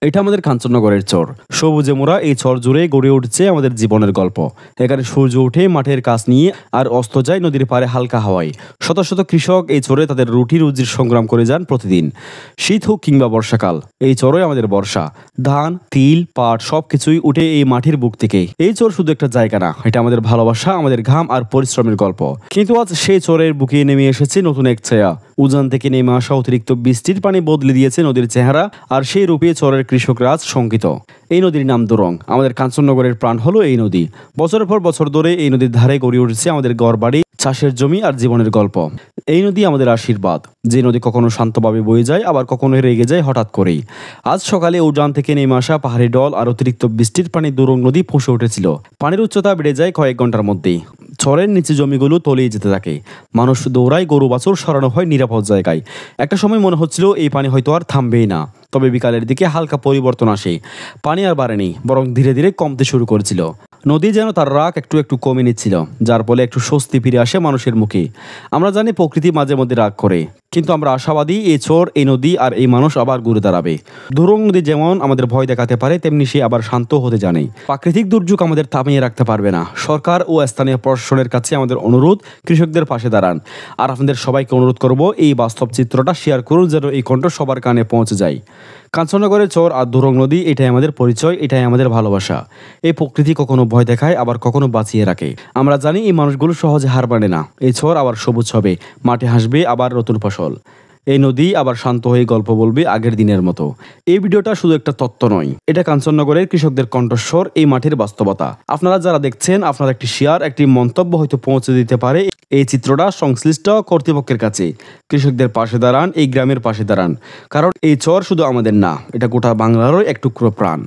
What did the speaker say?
এটা আমাদের কাঞ্চননগরের চর। সবুজে মোড়া এই চর জুড়ে গড়ে উঠছে আমাদের জীবনের গল্প। এখানে সূর্য ওঠে মাঠের কাজ নিয়ে আর অস্ত যায় নদীর পাড়ে হালকা হাওয়ায়। শত শত কৃষক এই চরে তাদের রুটি রুজির সংগ্রাম করে যান প্রতিদিন। শীত হোক কিংবা বর্ষাকাল, এই চরে আমাদের বর্ষা। ধান, তিল, পাট সবকিছুই উঠে এই মাটির বুক থেকে। এই চর শুধু একটা জায়গা না, এটা আমাদের ভালোবাসা, আমাদের ঘাম আর পরিশ্রমের গল্প। কিন্তু আজ সেই চরের বুকে নেমে এসেছে নতুন এক ছায়া। উজান থেকে নেমে আসা অতিরিক্ত বৃষ্টির পানি বদলে দিয়েছে নদীর চেহারা, আর সেই রূপে চরের কৃষকরা আজ শঙ্কিত। এই নদীর নাম দোরং। আমাদের কাঞ্চননগরের প্রাণ হলো এই নদী। বছরের পর বছর ধরে এই নদীর ধারে গড়ে উঠেছে আমাদের ঘরবাড়ি, চাষের জমি আর জীবনের গল্প। এই নদী আমাদের আশীর্বাদ। যে নদী কখনো শান্তভাবে বয়ে যায়, আবার কখনো রেগে যায় হঠাৎ করেই। আজ সকালে উজান থেকে নেমে আসা পাহাড়ি ডল আর অতিরিক্ত বৃষ্টির পানি দোরং নদী ফুঁসে উঠেছিল। পানির উচ্চতা বেড়ে যায় কয়েক ঘন্টার মধ্যেই। চরের নিচে জমিগুলো তলিয়ে যেতে থাকে। মানুষ দৌড়ায়, গরু বাছুর সরানো হয় নিরাপদ জায়গায়। একটা সময় মনে হচ্ছিল এই পানি হয়তো আর থামবেই না। তবে বিকালের দিকে হালকা পরিবর্তন আসে। পানি আর বাড়েনি, বরং ধীরে ধীরে কমতে শুরু করেছিল। নদী যেন তার রাগ একটু একটু কমে নিচ্ছিল, যার ফলে একটু স্বস্তি ফিরে আসে মানুষের মুখে। আমরা জানি প্রকৃতি মাঝে মধ্যে রাগ করে, কিন্তু আমরা আশাবাদী এই চর, এই নদী আর এই মানুষ আবার ঘুরে দাঁড়াবে। দোরং নদী যেমন আমাদের ভয় দেখাতে পারে, তেমনি সে আবার শান্ত হতে জানে। প্রাকৃতিক দুর্যোগ আমাদের থামিয়ে রাখতে পারবে না। সরকার ও স্থানীয় প্রশাসনের কাছে আমাদের অনুরোধ, কৃষকদের পাশে দাঁড়ান। আর আপনাদের সবাইকে অনুরোধ করব, এই বাস্তব চিত্রটা শেয়ার করুন, যেন এই কণ্ঠ সবার কানে পৌঁছে যায়। কাঞ্চননগরের চর আর দোরং নদী, এটাই আমাদের পরিচয়, এটাই আমাদের ভালোবাসা। এই প্রকৃতি কখনো ভয় দেখায়, আবার কখনো বাঁচিয়ে রাখে। আমরা জানি এই মানুষগুলো সহজে হার মানে না। এই চর আবার সবুজ হবে, মাঠে হাসবে আবার নতুন ফসল। এই নদী আবার শান্ত হয়ে গল্প বলবে আগের দিনের মতো। এই ভিডিওটা শুধু একটা তত্ত্ব নয়, এটা কাঞ্চননগরের কৃষকদের কণ্ঠস্বর, এই মাঠের বাস্তবতা। আপনারা যারা দেখছেন, আপনার একটি শেয়ার, একটি মন্তব্য হয়তো পৌঁছে দিতে পারে এই চিত্রটা সংশ্লিষ্ট কর্তৃপক্ষের কাছে। কৃষকদের পাশে দাঁড়ান, এই গ্রামের পাশে দাঁড়ান, কারণ এই চর শুধু আমাদের না, এটা গোটা বাংলারও এক টুকরো প্রাণ।